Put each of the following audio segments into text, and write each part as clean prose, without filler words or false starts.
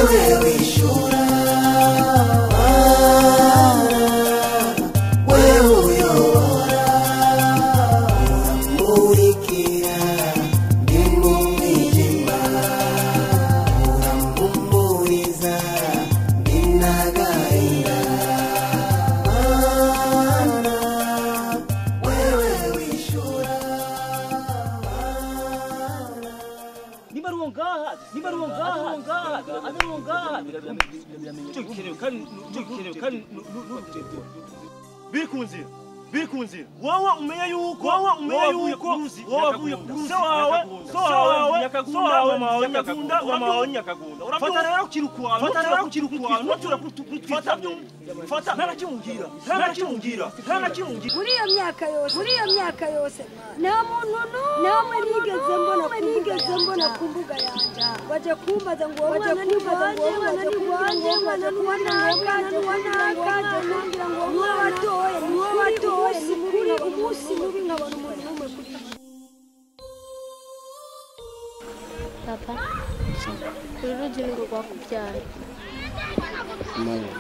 wewe wishura bikunze wowe umenya yuko wavuye fata rero kirukuwa fata ntarakimubwira muri iyo myaka yose nta muntu n'umwe nigeze mbona ku mbuga yanjye baje kumbaza ngo wowe mwana ni wanjye mwana ni wanaka ngira ngo wowe watoye ni muri umunsi mubi nkabona umuntu n'umwe kuri papa urugi ngo rwakubyara mama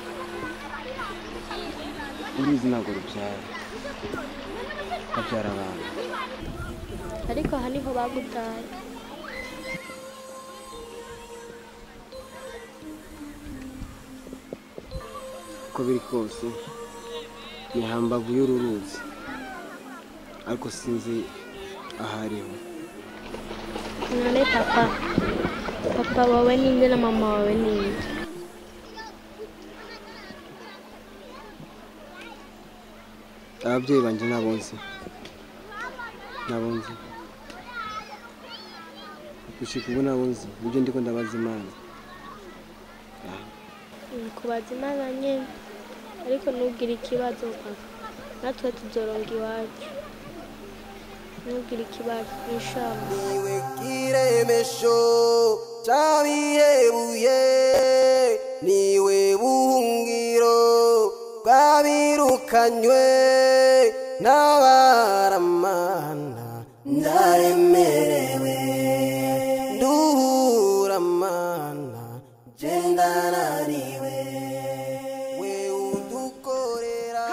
uruzi ntabwo rubyara kabyara abantu ariko aha niho bagutaye uko biri kose ni hambavu y'ururuzi ariko sinzi ahariho none papa wawe ninde na mama wawe ninde ababyeyi banjye nabo nzi gushika ubu nabo nzi nibyo ndiko ndabaza Imana kubaza Imana nyine ariko ntugire ikibazo papa natwe tuzoronga iwacu ntugire ikibazo inshallah niwe kiremesho cyabihebuye niwe buhungiro bwabirukanywe n'abaramana ndaremerewe nduramana jendananiwe we udukorera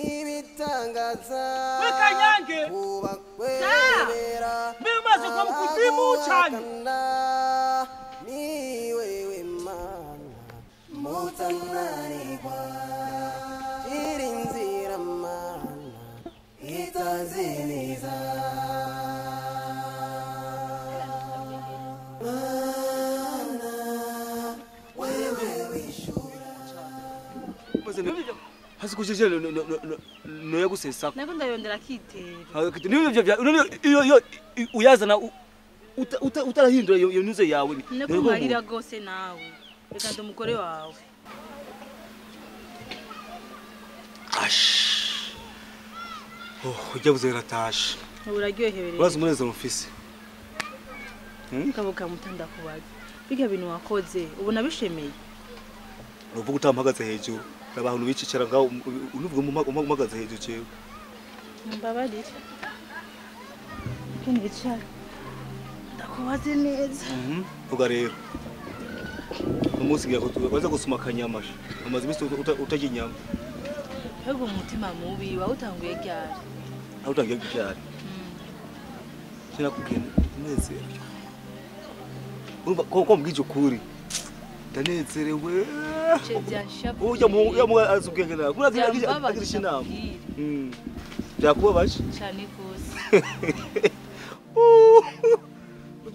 ibitangaza we Kanyange ubakwemera bimaze kwa mkuzimu cyane niwe w'Imana mutananirwa irinzira mana itazimiza mana wewe wishura hasi kujije no yagusesa nako ndayondera kitera niyo uyazana utarahindura iyo nuze yawe nako marira gose nawe reka ndo mugore wawe ujya buzera tashi uraryohebereye urazi umunezero mfise kabuka mutanda kubaza biga bintu wakoze ubona bishemeye uvuga utampagaze hejuru abantu bicicara ngaho unuvuga umagaze hejuru cyewe mbabarira kindi bicara ndakubaze neza vuga rero umunsi ngiye kubaza gusuma akanyamasha amaze imisi utajya inyama hego umutima mubi wawutanguye ryari aho utangiye ryari sinakugenda unezero ko mbwije ukuri ndanezerewe uya azubwenge nawe agirisha inama byakubabaje cyane kose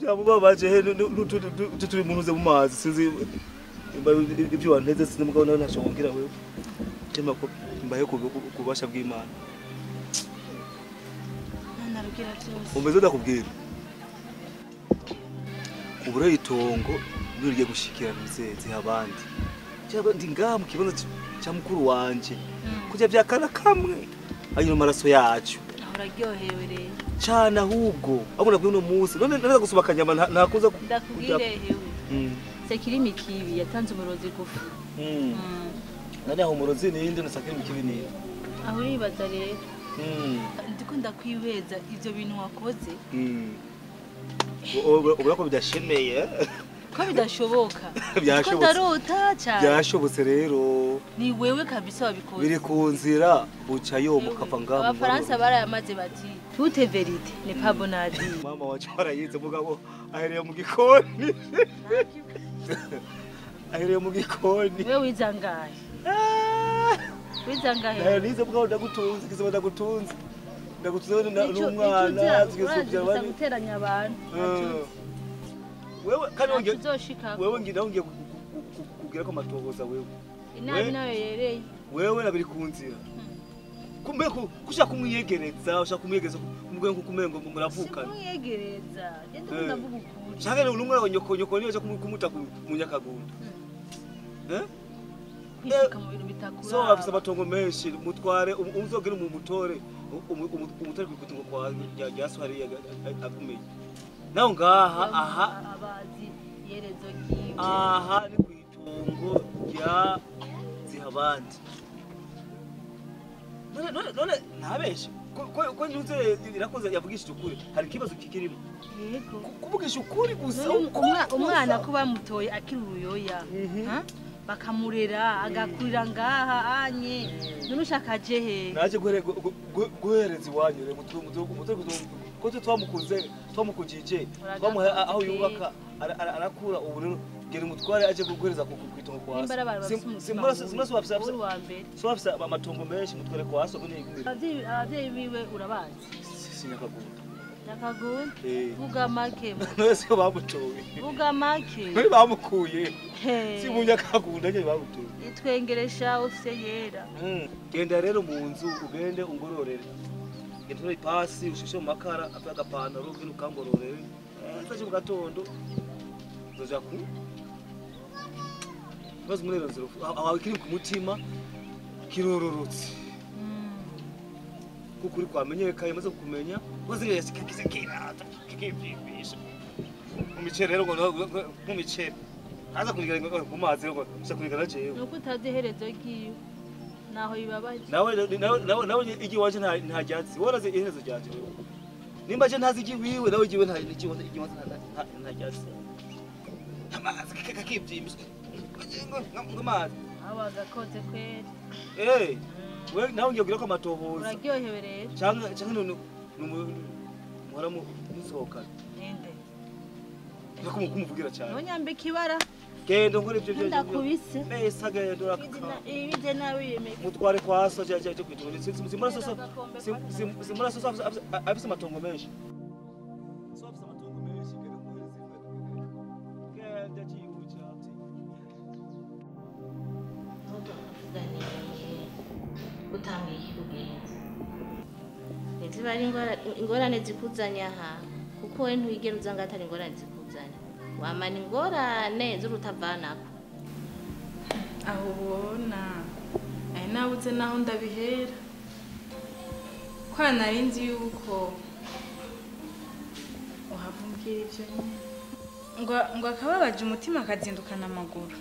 byamubabaje he turi mu ntuze mu mazi sinzi ibyo wanteze sinzi mugabo nawe ntashobora wewe cyema ko mbaye kubasha bw'Imana narubwira byose umeze ndakubwira ubura itongo nuriye gushikira mizeze abandi cyaba ndi ngamu kibanza cya mukuru wanje kujya byakana kamwe ayo maraso yacu uraryohewe rero cyane ahubwo abona bwo no munsi none naza gusuma kanyama ntakuza ndakubwirehewe sekiri mikibi yatanze umurozi gufu nani aho umurozi ninde nasakira mikibi ni aho yibaza rero ndiko ndakwibeza ivyo bintu wakoze ubura ko bidashemeye ko bidashoboka Byashobotse. ko ndarota cyane byashobotse rero ni wewe kabisa wabikoze biri ku nzira buca yomuka ava ngaho abafaransa barayamaze bati toute vérité n'est pas bonne à dire mama wacu barayize mugabo ahereye mu gikoni ahereye mu gikoni wewe wizangaye nayo nize mugabo ndagutunze kizo ndagutunze n'umwana zigeze guteranya abantu wewe kandi wongeye uzoshika wewe ngira ngiye kugira ko amatohoza wewe inabi nayo yereye wewe nabiri ku nzira kumbe kushaka kumwiyegereza ushaka kumwiyegereza umugwe nko kumengo muravukana kumwiyegereza gende kunavuga ukuri cyangwa n'umwe nyoko niyo kumuta mu nyakagunda kwishika mu bintu bitakura so afise amatongo menshi mutware umuzogera mu mutore umutore kwikutungo kwa ryaswari akumenya naho ngaha aha abazi yerezo kiwe aha ni kwitongo rya zihabandi none ntabeshe ko nyuze irakoze yavugishije ukuri hari ikibazo kikirimo yego kuvugisha ukuri gusa umwana ko bamutoye akiri uruyoya bakamurera agakurira ngaha anye none ushaka jehe naje guhereza iwanyu re ko twamukujije twamuha aho yubaka arakura ubu rero gera umutware aje guhereza kwitongo kwa so bafise amatongo menshi mutware kwa so abavyeyi biwe urabazi sinyakagunda nakagunda vuga make nose bamutoye vuga make bari bamukuye si munyakagunda nyine bamutoye itwengeresha ofise yera genda rero mu nzu ugende ungororere genda ipasi ushishe mu makara afaka pantaro ugende ukangororere saje mu gatondo zoja ku bazi muri nziro aho kiri ku mutima kirororotse kukuri kwamenyeka yamaze kumenya wazi yashikakise kirata kikibisha umicere rero mu micere aza kunigara ku mazi rero usakunigara jewe nuko utazi herezo giwe naho bibabaje nawe igi waje nta ryatsi waraze iherezo ryaje nimba je ntazi igi wiwe nawe igiwe nta nta ryatsi amazi kikibyimbisha ngamazi abagakoze kweri we nawe ngiye kugira ko amatohoza uraryohewe rero cyangwa muhora musohokana ninde nako kumuvugira cyane nonyambe kibara genda nkora ibyo byo ndakubise nesa genda uraka ibije nawe yemeye mutware kwaso cyo kwitonda simura soso afise amatongo menshi so afise amatongo menshi genda kibuca utangiye ikikugenza ntiziba ari ingorane zikuzanya aha kuko we ntwigera uzanga atari ingorane zikuzanya wamana ingorane z'urutavanako aho ubona ari nabuze naho ndabihera kwa nari nzi yuko uhavumbwira ibyo nyine ngo akababaje umutima akazindukana amaguru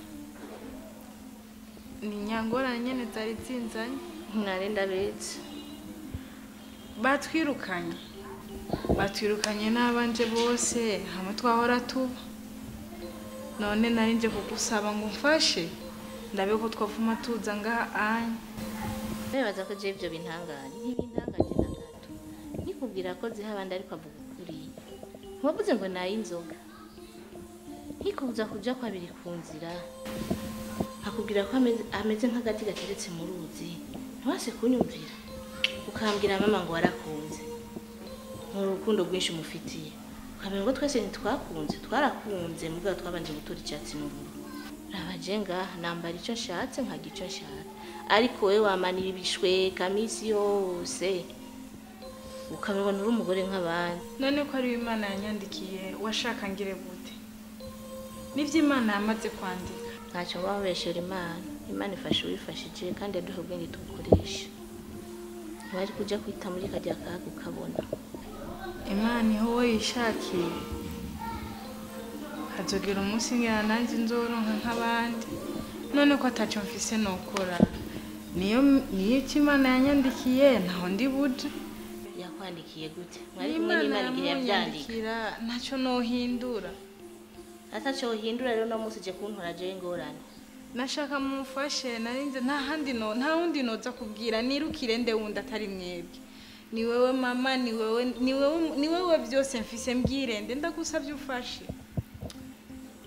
ni nyangorane nyene zari zinzanye nari ndabitse batwirukanye n'abanje bose hamwe twahora tuba none nari nje kugusaba ngo mfashe ndabe ko twavuma tuza ngaha anya Nebaza ko je ivyo bintanganye ntibintangaje na gato nikubwira ko zihabandi ariko avuga ukuri wavuze ngo nayi inzoga nkikubuza kuja kwabiri ku nzira akubwira ko ameze nk'agati gateretse mu ruzi ntwase kunyumvira ukambwira mama ngo warakunze mu rukundo rwinshi mufitiye ukamenya ngo twese ntitwakunze twarakunze mubwo twabanje gutora icyatsi mu rugo rabajenga nambara icyo nshatse nkaga icyo nshatse ariko we wamanira ibishwe kamisi yose ukamenya nturi umugore nk'abandi none ko ari Imana yanyandikiye washaka ngire gute nivyo Imana yamaze kwandika ntacyo wabeshera Imana ifashe wifashije kandi yaduha ubwenge tubukoresha bari kujya kwita muri kajya kaga ukabona Imana iho we yishakiye hazogera umunsi ngira nanjye nzoronka nk'abandi none ko ataco mfise nokora niyo Imana yanyandikiye naho ndi buje yakwandikiye gute mwari kumwe n'Imana igihe yabyandika ntacyo nohindura ataco hindura rero no musi je kuntora je ingorane nashaka mumfashe narinze nta wundi noza kubwira nirukire nde wundi atari mwebwe ni wewe mama ni wewe byose mfise mbwirende ndagusabye ufashe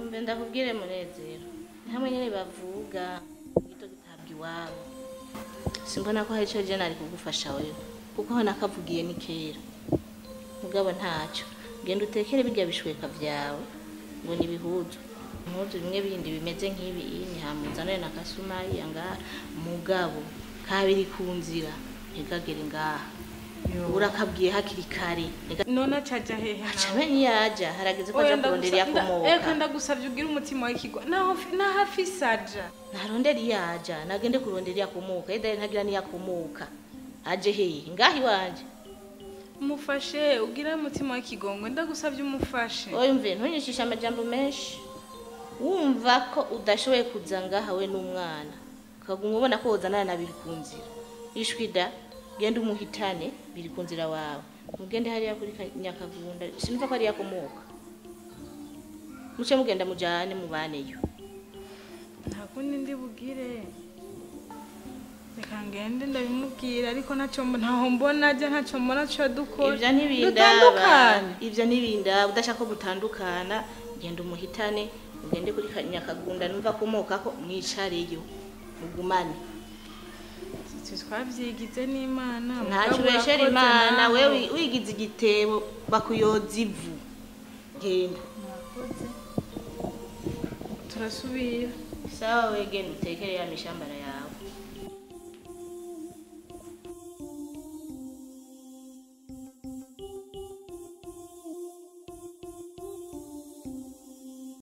umbe ndakubwire Munezero hamwe nyene bavuga gito gitabwa iwabo simbona ko hari ico je nari kugufasha wewe kuko nakavugiye ni kera mugabo ntacyo genda utekere bijya bishweka vyawe ngo nibihuzu impuzu bimwe bindi bimeze nk'ibi ni hamuzanane na kasumari yanga mugabo kabiri ku nzira ntigagere ngaha urakabwiye hakiri kare none acaja hehe acabe niyaja harageze ko aja kurondera yakomoka eka ndagusavye ugira umutima w'ikigo naho hafisaja narondera iyaja nagende kurondera yakomoka ida ntagira niyakomoka aje hehe ngahi wanje umufashe ugira umutima w'ikigongo ndagusavye umufashe oyumve ntunyishisha amajambo menshi wumva ko udashoboye kuza ngaha we n'umwana ukaguma ubona ko wozanana na biri ku nzira ishwida genda umuhitane biri ku nzira wawe mugende hariya kuri Nyakagunda sinumva ko ari yakomoka muce mugenda mujane mubaneyo ntakundi ndi bugire reka ngende ndabimubwira ariko ntaho mbona aje ntacyo mbona cyo dukora ivyo ntibindaba udashaka ko gutandukana genda umuhitane ugende kuri Nyakagunda numva komoka ko mwicareyo mugumane twavyigize n'Imana ntacyo ubeshera Imana wewe wigize igitebo bakuyoza ivu genda turasubira sawa wegenda utekere ya mishambara yawe